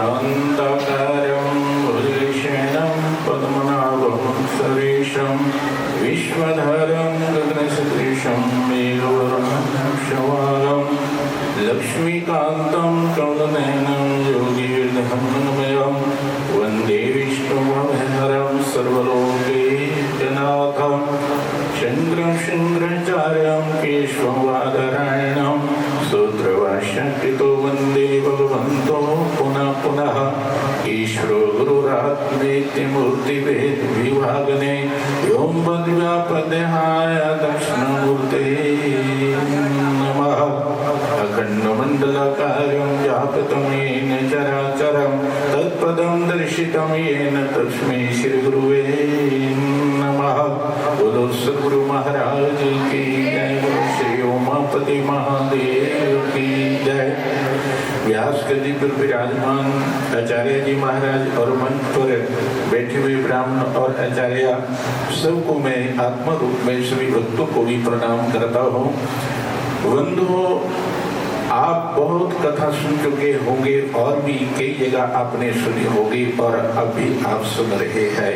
शान्ताकारं भुजगशयनं पद्मनाभं सुरेशं विश्वधारं गगनसदृशं मेघवर्णं शवालं लक्ष्मीकान्तं कमलनयनं योगीर्धमनमयं वन्दे विष्णुमभयहरं सर्वलोकैकनाथं शङ्करं शृङ्गाचार्यं केशवबादरायणं सूत्रभाष्यकृतो वन्दे भगवन्तो पुनः पुनः ईश्वरो गुरुरात्मेति मूर्तिभेदविभागिने व्योमवद्व्यापदेहाय दक्षिणामूर्तये नमः। अखण्डमण्डलाकारं व्याप्तं येन चराचरं तत्पदं दर्शितं येन तस्मै श्रीगुरुवे नमः। बोलो सद्गुरु महाराज की जय, श्री उमापति महादेव की जय। व्यास गद्दी पर विराजमान आचार्य जी महाराज और मंच पर बैठे हुए ब्राह्मण और आचार्य सबको मैं आत्मा रूप में सभी भक्तों को भी प्रणाम करता हूँ। बंधुओं, आप बहुत कथा सुन चुके होंगे और भी कई जगह आपने सुनी होगी और अभी आप सुन रहे हैं।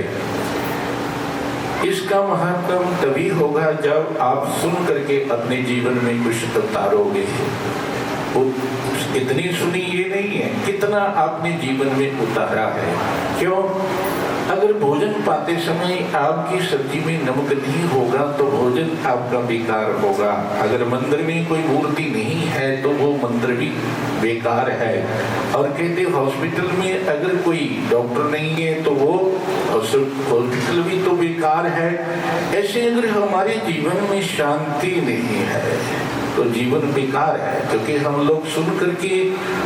इसका महत्व तभी होगा जब आप सुन करके अपने जीवन में कुछ उतारोगे। इतनी सुनी ये नहीं है, कितना आपने जीवन में उतारा है। क्यों? अगर भोजन पाते समय आपकी सब्जी में नमक नहीं होगा तो भोजन आपका बेकार होगा। अगर मंदिर में कोई मूर्ति नहीं है तो वो मंदिर भी बेकार है। और कहते हॉस्पिटल में अगर कोई डॉक्टर नहीं है तो वो हॉस्पिटल भी तो बेकार है। ऐसे अगर हमारे जीवन में शांति नहीं है तो जीवन बेकार है, क्योंकि हम लोग सुन करके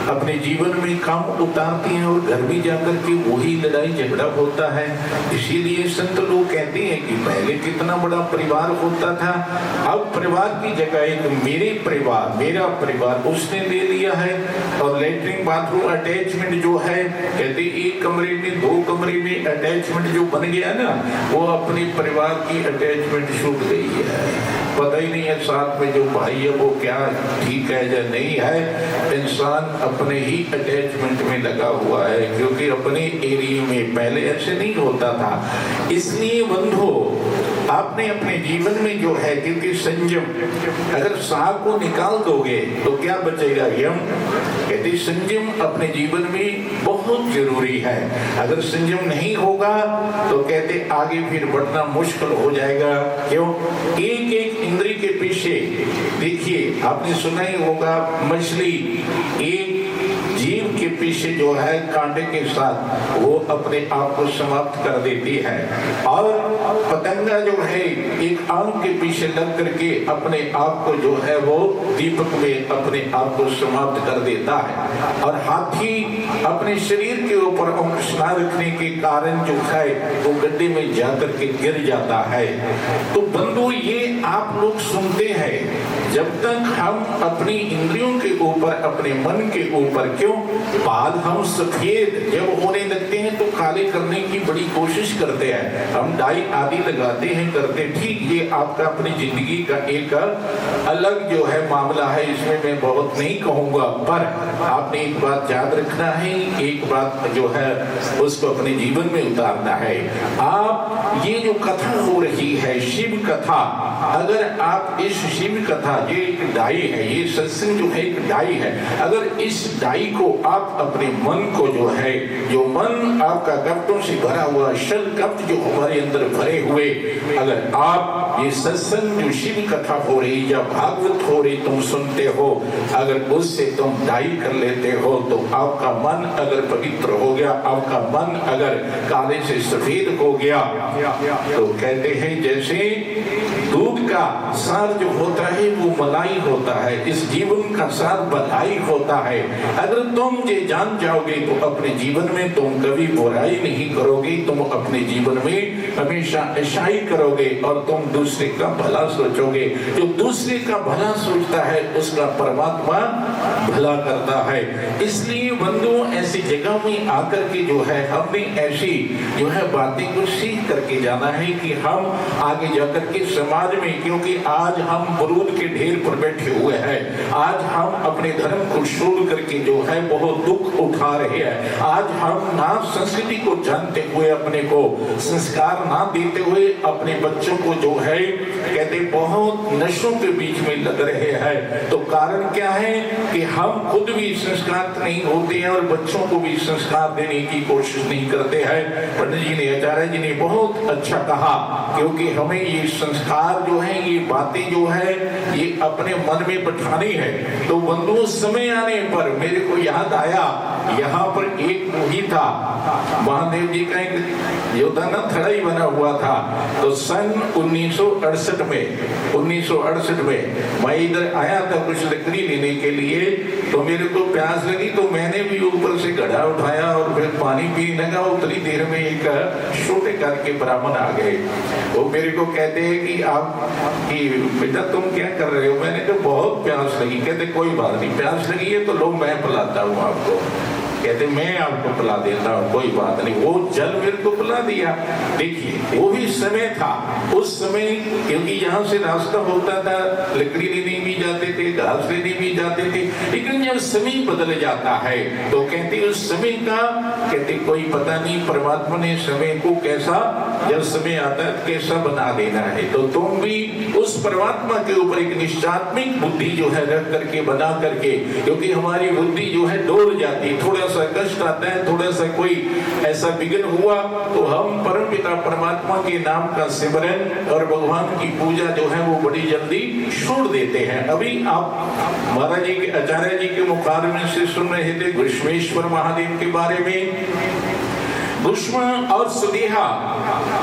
अपने जीवन में काम उतारते हैं और घर में जाकर के वही लड़ाई झगड़ा होता है। इसीलिए संत लोग कहते हैं कि पहले कितना बड़ा परिवार होता था, अब परिवार की जगह एक मेरा परिवार उसने ले लिया है। और लेटरिन बाथरूम अटैचमेंट जो है, कहते एक कमरे में 2 कमरे में अटैचमेंट जो बन गया ना, वो अपने परिवार की अटैचमेंट छूट गई है। पता ही नहीं है साथ में जो भाई है वो क्या ठीक है या नहीं है। इंसान अपने ही अटैचमेंट में लगा हुआ है, क्योंकि अपने एरिया में पहले ऐसे नहीं होता था। इसलिए बंधुओं, आपने अपने जीवन में जो है, क्योंकि संयम, अगर सांप को निकाल दोगे तो क्या बचेगा? यम। कहते संयम अपने जीवन में बहुत जरूरी है। अगर संयम नहीं होगा तो कहते आगे फिर बढ़ना मुश्किल हो जाएगा। क्यों? एक एक इंद्री के पीछे देखिए, आपने सुना ही होगा, मछली एक जीव के पीछे जो है कांटे के साथ वो अपने आप को समाप्त कर देती है। और पतंगा जो है एक आग के पीछे लग करके अपने आप को जो है वो दीपक में अपने आप को समाप्त कर देता है। और हाथी अपने शरीर के ऊपर अंकुश न रखने के कारण जो है वो गड्ढे में जाकर के गिर जाता है। तो बंधु, ये आप लोग सुनते हैं, जब तक हम अपनी इंद्रियों के ऊपर, अपने मन के ऊपर, क्यों बाल हम सफेद जब होने लगते हैं तो काले करने की बड़ी कोशिश करते हैं, हम डाई आदि लगाते हैं, करते ठीक, ये आपका अपनी जिंदगी का एक अलग जो है मामला है, इसमें मैं बहुत नहीं कहूंगा। पर आपने एक बात याद रखना है, एक बात जो है उसको अपने जीवन में उतारना है। आप ये जो कथा हो रही है शिव कथा, अगर आप इस शिव कथा, ये एक डाई है, ये सत्संग जो है एक डाई है, अगर इस डाई को आप अपने मन को जो है, जो मन आपका कपटों से भरा हुआ, शल कपट जो हमारे अंदर भरे हुए, अगर आप ये सत्संग जो शिव कथा हो रही या भागवत हो रही तुम सुनते हो, अगर उससे तुम डाई कर लेते हो तो आपका मन अगर पवित्र हो गया, आपका मन अगर काले से सफेद हो गया, तो कहते हैं जैसे दूध का सार जो होता है वो मलाई होता है, इस जीवन का सार भलाई होता है। अगर तुम ये जान जाओगे तो अपने जीवन में तुम कभी बुराई नहीं करोगे, तुम अपने जीवन में हमेशा अच्छाई करोगे और तुम दूसरे का भला सोचोगे। जो दूसरे का भला सोचता है उसका परमात्मा भला करता है। इसलिए बंधुओं, ऐसी जगह में आकर के जो है हमने ऐसी जो है बातें को सीख करके जाना है कि हम आगे जाकर के समाज समाज में, क्योंकि आज हम बरूद के ढेर पर बैठे हुए हैं, आज हम अपने धर्म को छोड़ करके जो है बहुत दुख उठा रहे हैं, आज हम ना संस्कृति को जानते हुए, अपने को संस्कार ना देते हुए अपने बच्चों को जो है कहते बहुत नशों के बीच में लग रहे हैं। तो कारण क्या है कि हम खुद भी संस्कार नहीं होते हैं और बच्चों को भी संस्कार देने की कोशिश नहीं करते हैं। पंडित जी ने, आचार्य जी ने बहुत अच्छा कहा, क्योंकि हमें ये संस्कार जो है, ये बातें जो है, ये अपने मन में बैठानी है। तो बंधुओं, समय आने पर मेरे को याद आया, यहाँ पर एक वही था, महादेव जी का एक योद्धा न थड़ा बना हुआ था। तो सन 1968 में मैं इधर आया था कुछ लकड़ी लेने के लिए, तो मेरे को प्यास लगी, तो मैंने भी ऊपर से घड़ा उठाया और फिर पानी पीने लगा। उतनी देर में एक छोटे कद के ब्राह्मण आ गए। वो मेरे को कहते हैं कि आप कि बेटा तुम क्या कर रहे हो? मैंने कहा बहुत प्यास लगी। कहते कोई बात नहीं, प्यास लगी है तो लो मैं पिलाता हूँ आपको। कहते मैं आपको पिला देता हूँ, कोई बात नहीं। वो जल मेरे को पिला दिया। देखिए वो भी समय था, उस समय क्योंकि यहाँ से रास्ता होता था, लकड़ी लेने भी जाते थे, घास लेने भी जाते थे, लेकिन जब समय बदल जाता है तो कहते उस समय का कहते कोई पता नहीं, परमात्मा ने समय को कैसा, जब समय आता है कैसा बना देना है। तो तुम भी उस परमात्मा के ऊपर एक निश्चात्मिक बुद्धि जो है रख करके, बना करके, क्योंकि हमारी बुद्धि जो है डोल जाती, थोड़ा सा कष्ट आता है, थोड़ा सा कोई ऐसा विघ्न हुआ तो हम परमपिता परमात्मा के नाम का सिमरन और भगवान की पूजा जो है वो बड़ी जल्दी छोड़ देते हैं। अभी आप महाराज जी के, आचार्य जी के मुखारबिन से सुन रहे थे घृष्मेश्वर महादेव के बारे में। भीष्म और सुदेहा,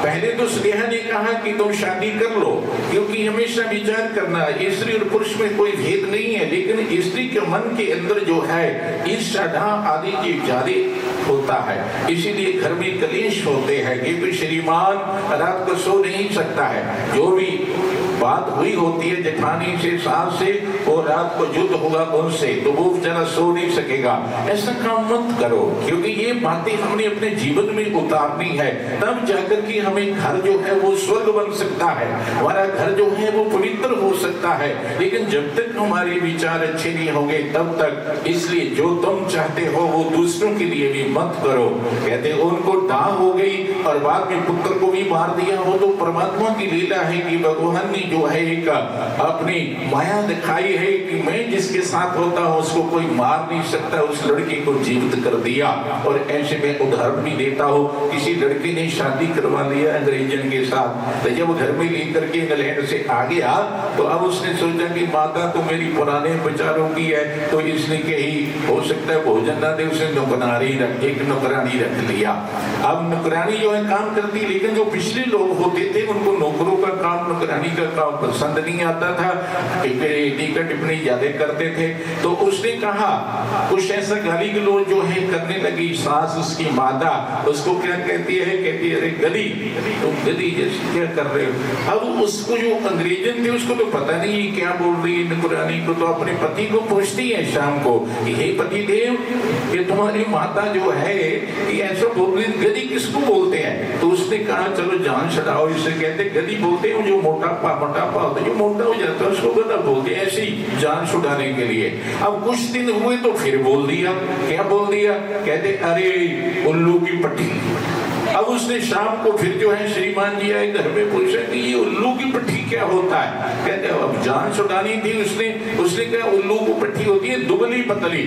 पहले तो सुदेहा ने कहा कि तुम शादी कर लो, क्योंकि हमेशा विचार करना स्त्री और पुरुष में कोई भेद नहीं है, लेकिन स्त्री के मन के अंदर जो है ईर्ष्या आदि की ज्यादा होता है, इसीलिए घर में कलेश होते हैं। क्योंकि श्रीमान रात को सो नहीं सकता है, जो भी बात हुई होती है जेठानी से, सास से, और रात को युद्ध होगा उनसे, तो वो बेचारा सो नहीं सकेगा। ऐसा काम मत करो, क्योंकि ये बातें हमने अपने जीवन में उतारनी है, तब जाकर के हमें घर जो है वो स्वर्ग बन सकता है, हमारा घर जो है वो पवित्र हो सकता है। लेकिन जब तक हमारे विचार अच्छे नहीं होंगे तब तक, इसलिए जो तुम चाहते हो वो दूसरों के लिए भी मत करो। कहते उनको दाह हो गई और बाद में पुत्र को भी मार दिया हो, तो परमात्मा की लीला है कि भगवान ने जो है एक अपनी माया दिखाई है कि मैं जिसके साथ होता हूँ उसको कोई मार नहीं सकता, उस लड़के को जीवित कर दिया। और ऐसे में उदाहरण भी देता हूँ, किसी लड़के ने शादी करवा लिया अंग्रेजन के साथ, तो जब घर में लेकर के इंग्लैंड से आ गया तो अब उसने सोचा कि माता तो मेरी पुराने विचारों की है, तो इसने कही हो सकता है भोजन ना दे, उसने एक नौकरानी रख लिया। अब नौकरानी जो है काम करती, लेकिन जो पिछले लोग होते थे उनको नौकरों का काम, नौकरानी का काम पसंद नहीं आता था, टीका टिप्पणी ज्यादा करते थे। तो उसने कहा, कुछ ऐसा गाली गलौज जो है करने लगी सास उसकी माता, उसको क्या कहती है, कहती है अरे गली, तुम गली जैसे क्या कर रहे हो। अब उसको जो अंग्रेजन थे उसको तो पता नहीं क्या बोल रही है नौकरानी को, तो अपने पति को पूछती है शाम को, हे पति देव, ये तुम्हारी माता जो है कि ऐसा बोल रही, गली किसको बोलते हैं? तो उसने कहा चलो जान छुड़ाओ, इसे कहते गली बोलते हैं जो मोटापा होता है, जो मोटा हो जाता है उसको गला बोलते हैं, ऐसी जान छुड़ाने के लिए। अब कुछ दिन हुए तो फिर बोल दिया, क्या बोल दिया, कहते अरे उल्लू की पट्टी। अब उसने शाम को फिर जो है श्रीमान जी आए घर में, पूछा कि ये उल्लू की पट्टी क्या होता है? कहते अब जान छुड़ानी थी उसने कहा उल्लू की पट्टी होती है दुबली पतली।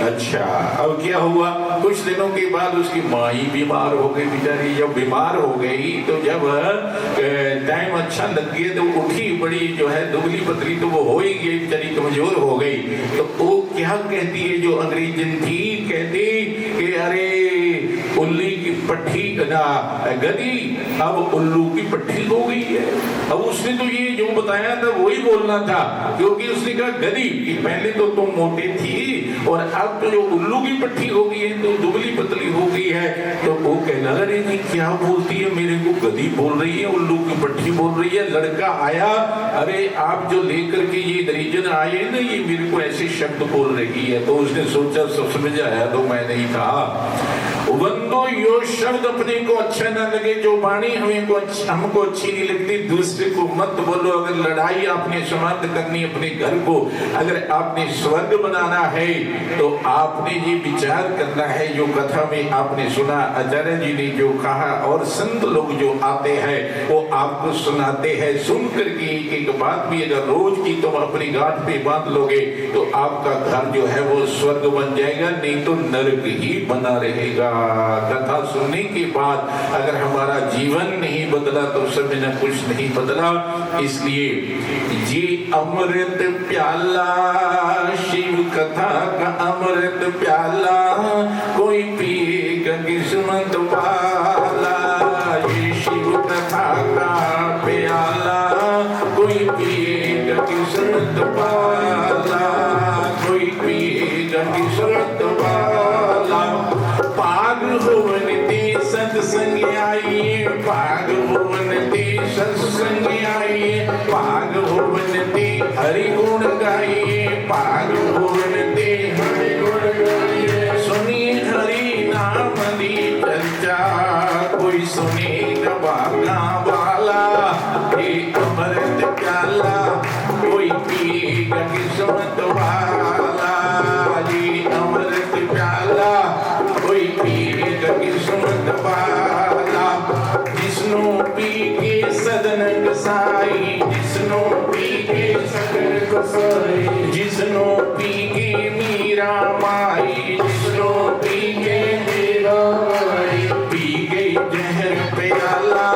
अच्छा, अब क्या हुआ, कुछ दिनों के बाद उसकी माँ ही बीमार हो गई बेचारी। जब बीमार हो गई तो जब टाइम अच्छा लग गया तो उठी, बड़ी जो है दुबली पतली तो वो हो ही गई, बेचारी कमजोर हो गई। तो वो क्या कहती है जो अंग्रेजन थी, कहती कि अरे उल्ली की पट्टी गदी, अब उल्लू की पट्टी हो गई है। अब उसने तो ये जो बताया था वही बोलना था, क्योंकि उसने कहा गदी कि पहले तो तुम मोटी थी और अब तो जो उल्लू की पट्टी हो गई है तो दुबली पतली हो गई है। तो वो कहना अरे नहीं क्या बोलती है, मेरे को गदी बोल रही है, उल्लू की पट्टी बोल रही है। लड़का आया, अरे आप जो लेकर के ये अंग्रेजन आए ना, ये मेरे को ऐसे शब्द बोल रही है। तो उसने सोचा सब समझ आया, तो मैंने ही कहा वंदो यो शब्द अपने को अच्छा ना लगे, जो वाणी हमको अच्छी नहीं लगती, दूसरे को मत बोलो। अगर लड़ाई आपने समाप्त करनी अपने घर को, अगर आपने स्वर्ग बनाना है तो आपने ये विचार करना है। जो कथा में आपने सुना आचार्य जी ने जो कहा, और संत लोग जो आते हैं वो आपको सुनाते हैं, सुन करके एक बात भी अगर रोज की तुम अपनी गांठ पे बांध लोगे तो आपका घर जो है वो स्वर्ग बन जाएगा, नहीं तो नरक ही बना रहेगा। कथा सुनने के बाद अगर हमारा जीवन नहीं बदला तो समझना कुछ नहीं बदला। इसलिए ये अमृत प्याला, शिव कथा का अमृत प्याला, कोई पिएगा किस्मत वाला। ये शिव कथा का प्याला, कोई पिएगा किस्मत वाला, कोई पिएगा किस्मत वाला। पाग भुवन ते सत्संग आइए, पाग भुवन ते सत्संग आइए, पाग भुवन ते हरि गुण गाइए, पाग भुवन ते हरि गुण गाइए। सुनिए हरि नाम दी चर्चा, कोई सुनेगा बागा वाला। ये अमृत प्याला, कोई पिएगा किस्मत वाला। ये अमृत प्याला, कोई पिएगा किस्मत वाला। जिसनो पी के सदन कसाई, जिसनो पी के सदन कसाई, जिसनो पी के मीरा माई, जिसनो पी के मीरा माई, पी गई जहर प्याला,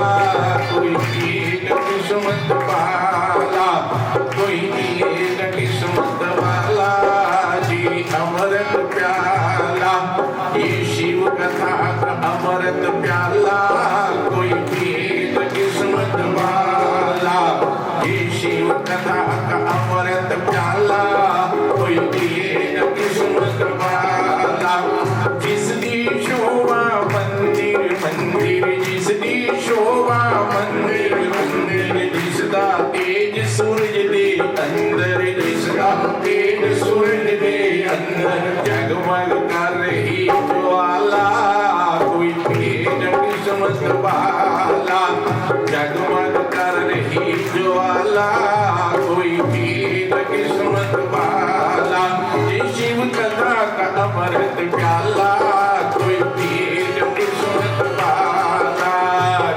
कोई पिएगा किस्मत वाला, कोई पिएगा किस्मत वाला। जी अमृत प्याला, ये शिव कथा का अमृत प्याला, कोई पिएगा किस्मत वाला। ये शिव कथा का अमृत प्याला, कोई पिएगा किस्मत वाला। जिस दी शोभा मंदिर मंदिर, जिस दी शोभा मंदिर मंदिर, जिसदा तेज सूरज दे अंदर, जिसदा तेज सूरज दे अंदर, जगमग कर रही ज्वाला, कोई पिएगा किस्मत वाला। जगमग कर रही ज्वाला, कोई पिएगा किस्मत वाला। ये शिव कथा का अमृत प्याला, कोई पिएगा किस्मत वाला।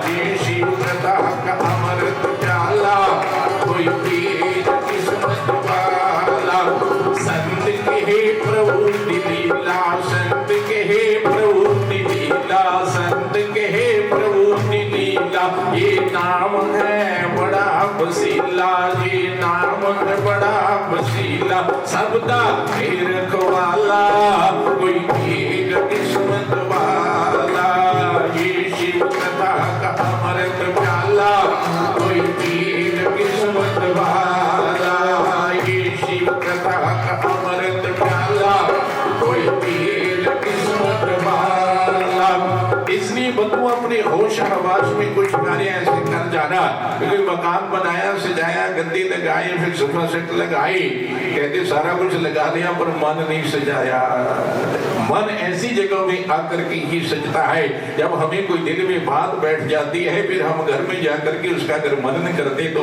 ये शिव कथा का अमृत प्याला, कोई पिएगा किस्मत वाला। संत के प्रभु लीला, संत के प्रभु लीला, संत के प्रभु लीला। ये नाम है बड़ा वसीला, ये नाम है बड़ा वसीला। सबदा रखवाला, कोई पिएगा किस्मत वाला। ये शिव कथा का अमृत प्याला, कोई पिएगा किस्मत वाला। ये शिव कथा का अमृत प्याला, कोई पिएगा किस्मत वाला। इसलिए बंधु अपने होश हवास में कुछ कार्य ऐसे कर जाना। क्योंकि मकान बनाया, सजाया, गद्दी लगाए, फिर सोफा सेट लगाए, कहते सारा कुछ लगा लिया पर मन नहीं सजाया। मन ऐसी जगह में आकर के ही सजता है जब हमें कोई दिल में बात बैठ जाती है, फिर हम घर में जाकर के उसका अगर मनन करते तो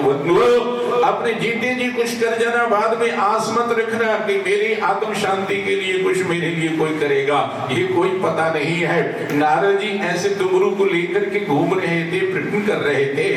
अपने जीते जी कुछ कर जाना। बाद में आस मत रखना कि मेरी आत्म शांति के लिए कुछ मेरे लिए कोई करेगा, ये कोई पता नहीं है। नारद जी ऐसे डुमरू को लेकर के घूम रहे थे, प्रकटन कर रहे थे,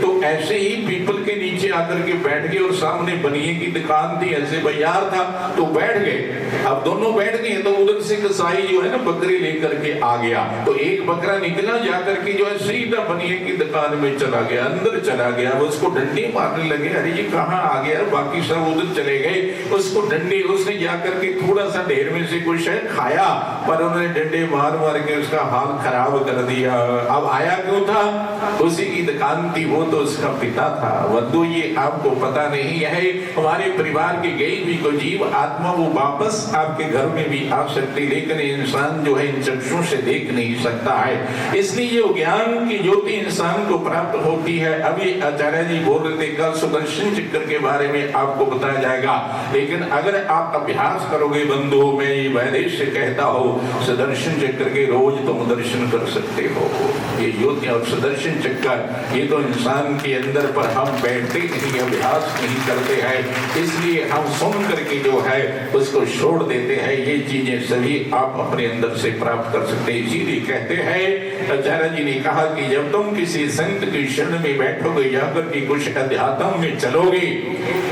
तो ऐसे ही पीपल के नीचे आकर के बैठ गए और सामने बनिए की दुकान थी, ऐसे बाजार था तो बैठ गए। अब दोनों बैठ गए तो उधर से कसाई जो है ना बकरी लेकर के आ गया, तो एक बकरा निकला जाकर के जो है सीधा बनिए की दुकान में चला गया, अंदर चला गया। उसको डंडे मारने लगे, अरे ये कहाँ आ गया, बाकी सब उधर चले गए। उसको डंडे, उसने जाकर के थोड़ा सा ढेर में से कुछ है खाया, पर उन्होंने डंडे मार मार के उसका हाल खराब कर दिया। अब आया क्यों था, उसी की दुकान थी, वो तो उसका पिता था। वधु ये आपको पता नहीं है, हमारे परिवार के गई भी को जीव आत्मा वो वापस आप आपके घर में भी आ सकती, लेकिन इंसान जो है इन चक्षुओं से देख नहीं सकता है। इसलिए ये ज्ञान की ज्योति इंसान को प्राप्त होती है। अभी आचार्य जी बोल रहे थे कल सुदर्शन चक्र के बारे में आपको बताया जाएगा, लेकिन अगर आप अभ्यास करोगे बंधु, मैं ये वैदेश से कहता हूँ, सुदर्शन चक्र के रोज तुम दर्शन कर सकते हो। ये ज्योति और सुदर्शन चक्र ये तो इंसान के अंदर पर हम बैठते नहीं, अभ्यास नहीं करते हैं, इसलिए हम सुन करके जो है उसको छोड़ देते हैं। ये चीजें सभी आप अपने अंदर से प्राप्त कर सकते हैं। इसीलिए कहते हैं आचार्य जी ने कहा कि जब तुम किसी संत की शरण में बैठोगे, जाकर के कुछ अध्यात्म में चलोगे,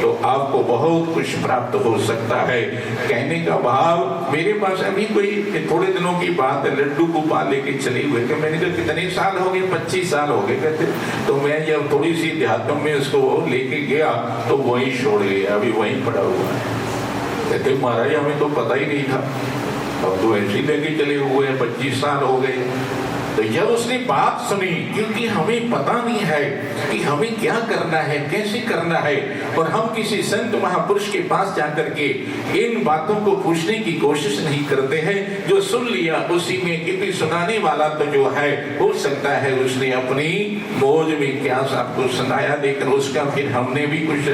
तो आपको बहुत कुछ प्राप्त हो सकता है। कहने का भाव, मेरे पास अभी कोई थोड़े दिनों की बात है, लड्डू गोपाल लेके चले हुए थे। मैंने कहा कितने साल हो गए? 25 साल हो गए। कहते तो मैं जब थोड़ी सी अध्यात्म में उसको लेके गया तो वही छोड़ गया, अभी वहीं पड़ा हुआ है। कहते महाराज हमें तो पता ही नहीं था, अब तो ऐसे लेके चले हुए हैं, 25 साल हो गए। तो जब उसने बात सुनी, क्योंकि हमें पता नहीं है कि हमें क्या करना है, कैसे करना है, और हम किसी संत महापुरुष के पास जाकर के इन बातों को पूछने की कोशिश नहीं करते हैं। जो सुन लिया उसी में, क्योंकि सुनाने वाला तो जो है हो सकता है उसने अपनी मौज में क्या आपको सुनाया, लेकिन उसका फिर हमने भी कुछ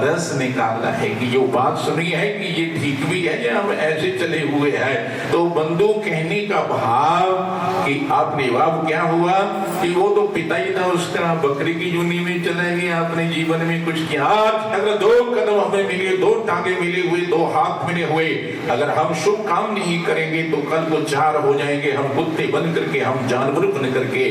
रस निकालना है कि जो बात सुनी है कि ये ठीक भी है या हम ऐसे चले हुए हैं। तो बंधु कहने का भाव कि आपने बाप क्या हुआ कि वो तो पिता ही था उसका, बकरी की जूनी में चले गए, अपने जीवन में कुछ किया। अगर 2 कदम हमें मिले, 2 टांगे मिले हुए, 2 हाथ मिले हुए, अगर हम शुभ काम नहीं करेंगे तो कल को 4 हो जाएंगे। हम कुत्ते बन करके, हम जानवर बन करके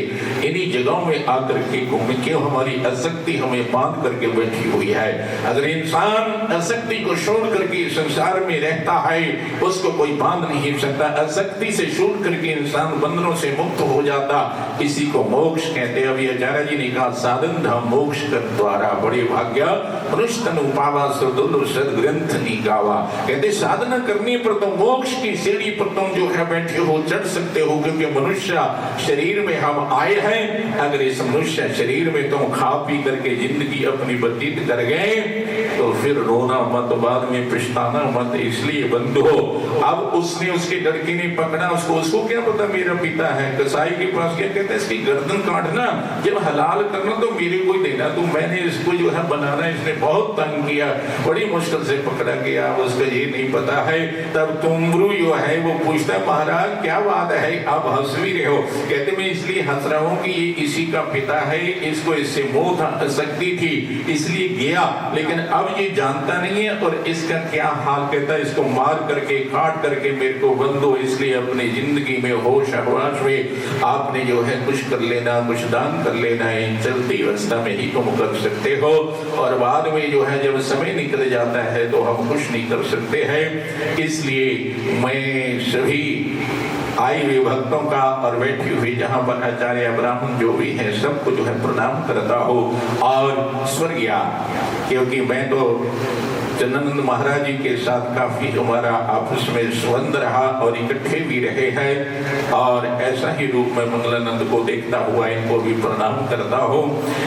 इन्हीं जगहों में आकर के घूमे। क्यों? हमारी आसक्ति हमें बांध करके बैठी हुई है। अगर इंसान आसक्ति को छोड़ करके संसार में रहता है, उसको कोई बांध नहीं सकता। आसक्ति से छूट करके इंसान बंधनों से मुक्त हो जाता, इसी को मोक्ष कहते हैं। अभी आचार्य जी ने कहा साधन धाम मोक्ष कर द्वारा बड़े भाग्य मनुष्य तनु पावा सुदुर्लभ सद्ग्रंथ निगावा। कहते साधना करने पर तुम मोक्ष की सीढ़ी पर तुम जो है बैठे हो, चढ़ सकते हो, क्योंकि मनुष्य शरीर में हम आए हैं। अगर इस मनुष्य शरीर में तुम खा पी करके जिंदगी अपनी व्यतीत कर गए तो फिर रोना मत, बाद में पछताना मत। इसलिए बंधु, अब उसने, उसके लड़के ने पकड़ा उसको क्या पता मेरा पिता है। कसाई के पास क्या कहते हैं, इसकी गर्दन काटना, जब हलाल करना तो मेरे को देना, तो मैंने इसको जो है बनाना। इसने बहुत तंग किया, बड़ी मुश्किल से पकड़ा गया, उसको ये नहीं पता है। तब तुमरू जो है वो पूछता महाराज क्या बात है, आप हंस भी रहे हो। कहते मैं इसलिए हंस रहा हूँ कि ये इसी का पिता है, इसको इससे मोह सकती थी इसलिए गया, लेकिन अब ये जानता नहीं है और इसका क्या हाल। कहता है इसको मार करके, काट करके मेरे को बंधो, इसलिए अपनी जिंदगी में होश हवास में आपने जो है कुछ कर लेना, कुछ दान कर लेना है, चलती अवस्था में ही तुम कर सकते हो, और बाद में जो है जब समय निकल जाता है तो हम कुछ नहीं कर सकते हैं। इसलिए मैं सभी आए हुए भक्तों का और बैठी हुई जहाँ पर आचार्य ब्राह्मण जो भी है सबको जो है प्रणाम करता हो। और स्वर्गीय, क्योंकि मैं तो चंदनानंद महाराज जी के साथ काफी हमारा आपस में संबंध रहा और इकट्ठे भी रहे हैं, और ऐसा ही रूप में मंगलानंद को देखता हुआ इनको भी प्रणाम करता हूँ,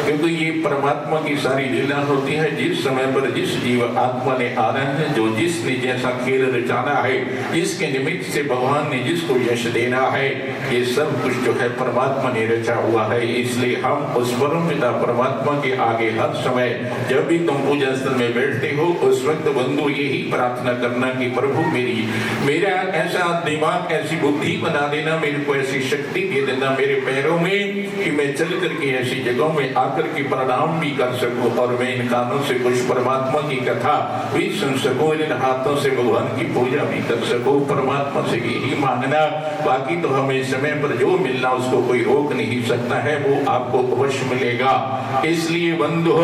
क्योंकि ये परमात्मा की सारी लीला होती है। जिस समय पर जिस जीव आत्मा ने आना है, जो जिसने जैसा खेल रचाना है, जिसके निमित्त से भगवान ने जिसको यश देना है, ये सब कुछ जो है परमात्मा ने रचा हुआ है। इसलिए हम उस परम पिता परमात्मा के आगे हर समय जब भी तुम पूजा स्थल में बैठते हो उस वक्त बंधु यही प्रार्थना करना कि प्रभु मेरा ऐसा दिमाग, ऐसी बुद्धि बना देना, मेरे को ऐसी शक्ति दे देना मेरे पैरों में कि मैं चल करके ऐसी जगहों में आकर के प्रणाम भी कर सकूं, और मैं इन कानों से कुछ परमात्मा की कथा भी सुन सकूं, इन हाथों से भगवान की पूजा भी कर सकूं। परमात्मा से यही मांगना, बाकी तो हमें समय पर जो मिलना उसको कोई रोक नहीं सकता है, वो आपको अवश्य मिलेगा। इसलिए बंधु,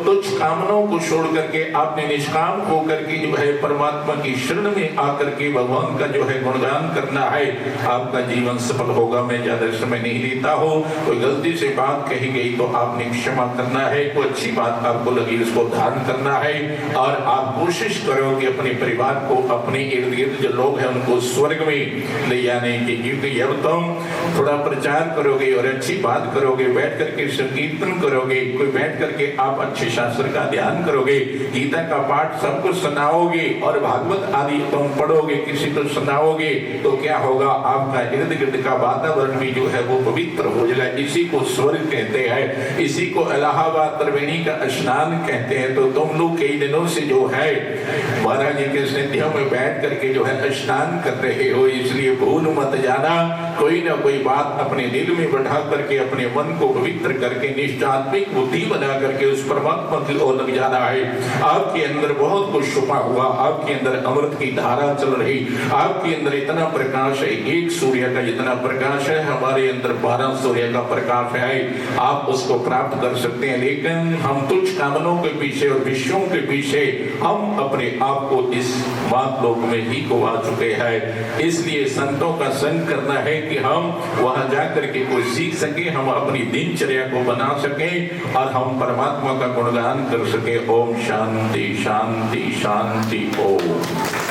तुच्छ कामनाओं को छोड़ करके आपने निष्काम होकर के जो है परमात्मा की शरण में आकर के भगवान का जो है गुणगान करना है, आपका जीवन सफल होगा। मैं ज्यादा समय नहीं लेता हूँ, कोई गलती से बात कही गई तो आपने क्षमा करना है, कोई अच्छी बात आपको लगी उसको धारण करना है, और आप कोशिश करो कि अपने परिवार को, अपने इर्द गिर्द जो लोग हैं उनको स्वर्ग में ले जाने की, क्योंकि जब तुम थोड़ा प्रचार करोगे और अच्छी बात करोगे, बैठ करके संकीर्तन करोगे, कोई बैठ करके आप अच्छे शास्त्र का ध्यान करोगे, गीता का पाठ पाठ सबको सुनाओगे और भागवत आदि तुम पढ़ोगे, किसी को सुनाओगे, तो क्या होगा, आपका इर्द गिर्द का वातावरण भी जो है वो पवित्र हो जाएगा। इसी को स्वर्ग कहते हैं, इसी को इलाहाबाद त्रिवेणी का स्नान कहते हैं। तो तुम लोग कई दिनों से जो है महाराज जी के सानिध्य में बैठ करके जो है स्नान कर रहे हो, इसलिए भूल मत जाना, कोई ना कोई बात अपने दिल में बढ़ा करके अपने मन को पवित्र करके निश्चात्मिक बुद्धि बना करके उस परमात्मा की ओर लग जाना है। आपके अंदर बहुत कुछ छुपा हुआ, आपके अंदर अमृत की धारा चल रही, आपके अंदर इतना प्रकाश है, एक सूर्य का जितना प्रकाश है हमारे अंदर 12 सूर्य का प्रकाश है। आप उसको प्राप्त कर सकते हैं, लेकिन हम तुच्छ कामनों के पीछे और विषयों के पीछे हम अपने आप को इस बात लोक में ही गवा चुके हैं। इसलिए संतों का संग करना है कि हम वहां जाकर के कुछ सीख सके, हम अपनी दिनचर्या को बना सके और हम परमात्मा का गुणगान कर सके। ओम शांति शांति शांति ओम।